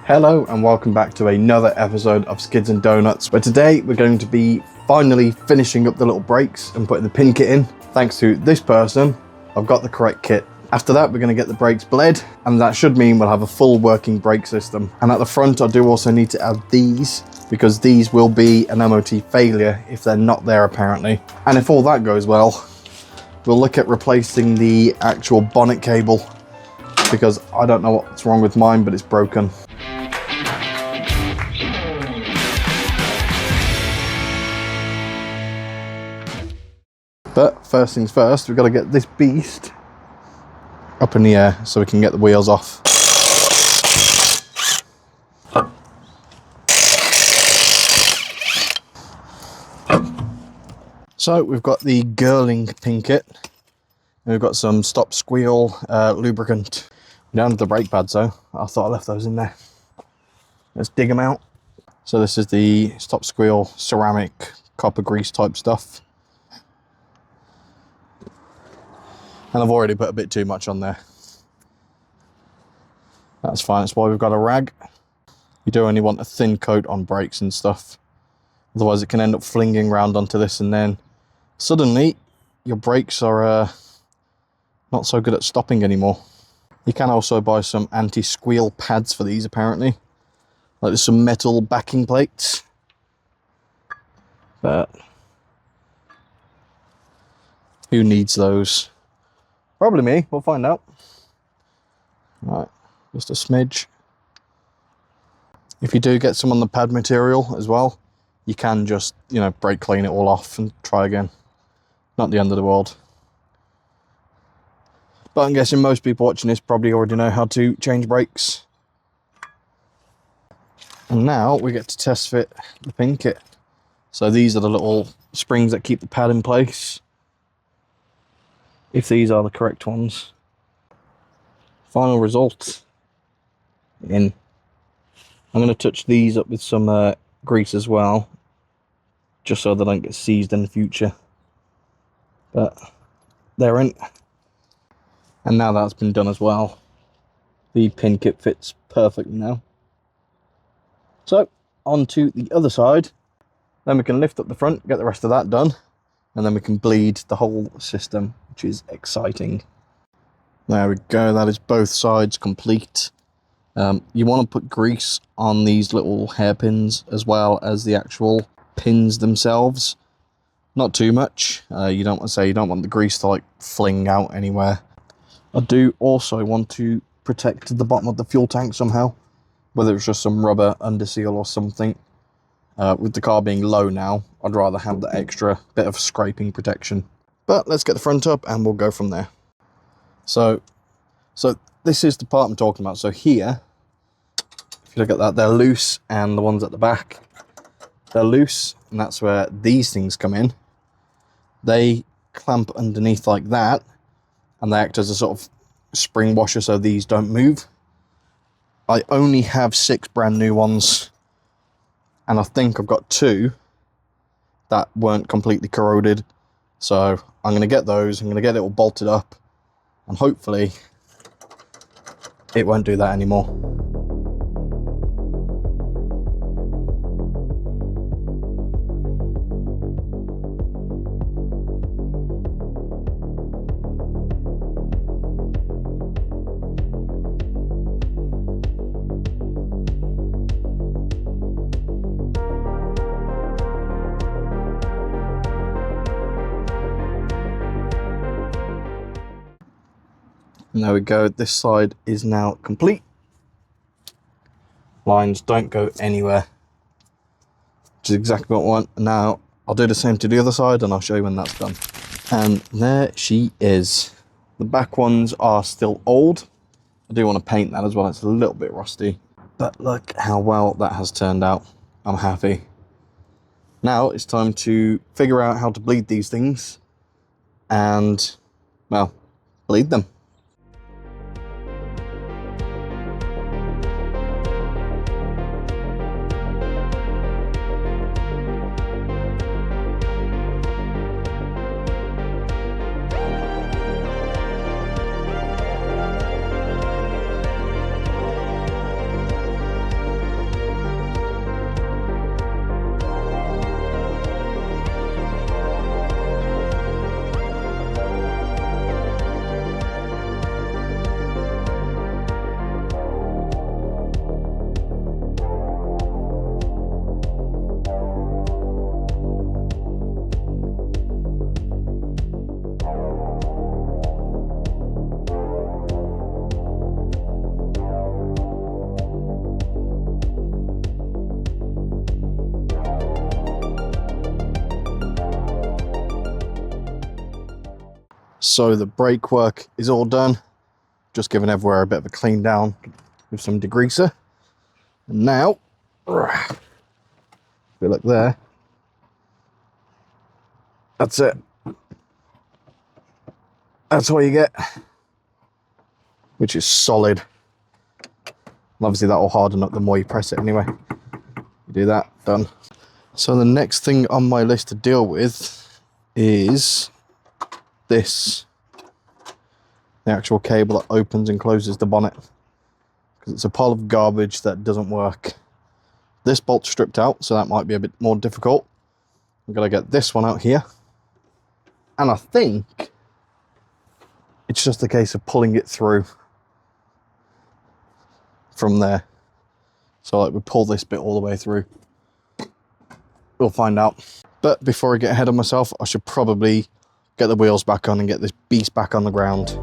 Hello and welcome back to another episode of Skids and Donuts, where today we're going to be finally finishing up the little brakes and putting the pin kit in. Thanks to this person, I've got the correct kit. After that, we're going to get the brakes bled, and that should mean we'll have a full working brake system. And at the front, I do also need to add these, because these will be an MOT failure if they're not there apparently. And if all that goes well, we'll look at replacing the actual bonnet cable, because I don't know what's wrong with mine, but it's broken. But first things first, we've got to get this beast up in the air so we can get the wheels off. So we've got the Girling pin kit. We've got some stop squeal lubricant. We don't have the brake pads though. I thought I left those in there. Let's dig them out. So this is the stop squeal ceramic copper grease type stuff. And I've already put a bit too much on there. That's fine, that's why we've got a rag. You do only want a thin coat on brakes and stuff. Otherwise it can end up flinging round onto this, and then suddenly your brakes are not so good at stopping anymore. You can also buy some anti-squeal pads for these apparently. Like there's some metal backing plates. But who needs those? Probably me, we'll find out. Right, just a smidge. If you do get some on the pad material as well, you can just, brake clean it all off and try again. Not the end of the world. But I'm guessing most people watching this probably already know how to change brakes. And now we get to test fit the pin kit. So these are the little springs that keep the pad in place. If these are the correct ones. Final result in. I'm going to touch these up with some grease as well, just so they don't get seized in the future. But they're in. And now that's been done as well, the pin kit fits perfectly now. So on to the other side. Then we can lift up the front, get the rest of that done, and then we can bleed the whole system, which is exciting. There we go, that is both sides complete. You want to put grease on these little hairpins as well as the actual pins themselves. Not too much. You don't want the grease to fling out anywhere. I do also want to protect the bottom of the fuel tank somehow, whether it's just some rubber under seal or something. With the car being low now, I'd rather have that extra bit of scraping protection. But let's get the front up and we'll go from there. So this is the part I'm talking about. So here, if you look at that, they're loose, and the ones at the back, they're loose, and that's where these things come in. They clamp underneath like that, and they act as a sort of spring washer so these don't move. I only have 6 brand new ones, and I think I've got 2 that weren't completely corroded. So I'm going to get those, I'm going to get it all bolted up, and hopefully it won't do that anymore. And there we go, this side is now complete. Lines don't go anywhere, which is exactly what I want. Now I'll do the same to the other side and I'll show you when that's done. And there she is. The back ones are still old. I do want to paint that as well, it's a little bit rusty. But look how well that has turned out. I'm happy. Now it's time to figure out how to bleed these things and, well, bleed them. So the brake work is all done. Just giving everywhere a bit of a clean down with some degreaser. And now, if we look there, that's it. That's what you get, which is solid. And obviously that will harden up the more you press it anyway. You do that, done. So the next thing on my list to deal with is this. The actual cable that opens and closes the bonnet. Because it's a pile of garbage that doesn't work. This bolt's stripped out, so that might be a bit more difficult. I'm going to get this one out here. And I think it's just a case of pulling it through from there. So like we pull this bit all the way through. We'll find out. But before I get ahead of myself, I should probably get the wheels back on and get this beast back on the ground.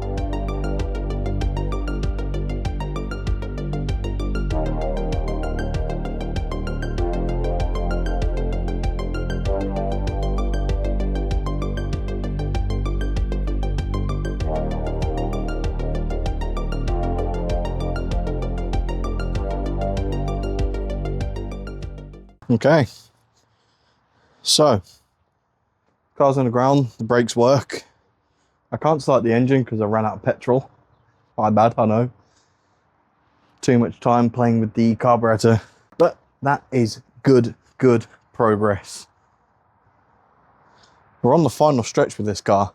Okay, so car's on the ground, the brakes work. I can't start the engine because I ran out of petrol. My bad, I know. Too much time playing with the carburetor, but that is good progress. We're on the final stretch with this car.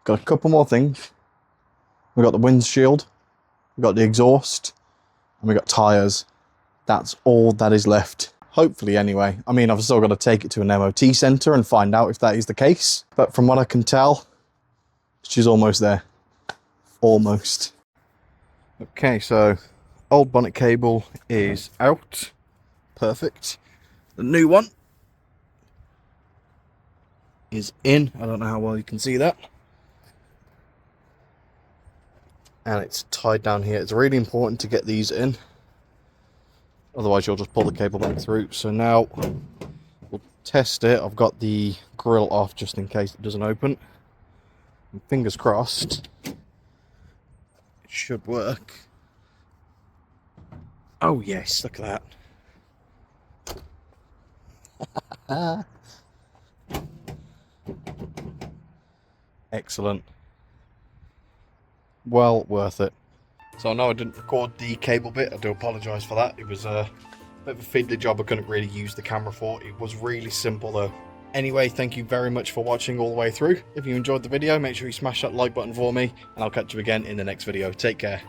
Got a couple more things. We got the windshield, we got the exhaust, and we got tyres. That's all that is left. Hopefully anyway. I mean, I've still got to take it to an MOT centre and find out if that is the case. But from what I can tell, she's almost there. Almost. Okay, so old bonnet cable is out. Perfect. The new one is in. I don't know how well you can see that. And it's tied down here. It's really important to get these in. Otherwise you'll just pull the cable back through. So now we'll test it. I've got the grill off just in case it doesn't open. And fingers crossed, it should work. Oh yes, look at that. Excellent. Well worth it. So I know I didn't record the cable bit, I do apologise for that. It was a bit of a fiddly job I couldn't really use the camera for. It was really simple though. Anyway, thank you very much for watching all the way through. If you enjoyed the video, make sure you smash that like button for me, and I'll catch you again in the next video. Take care.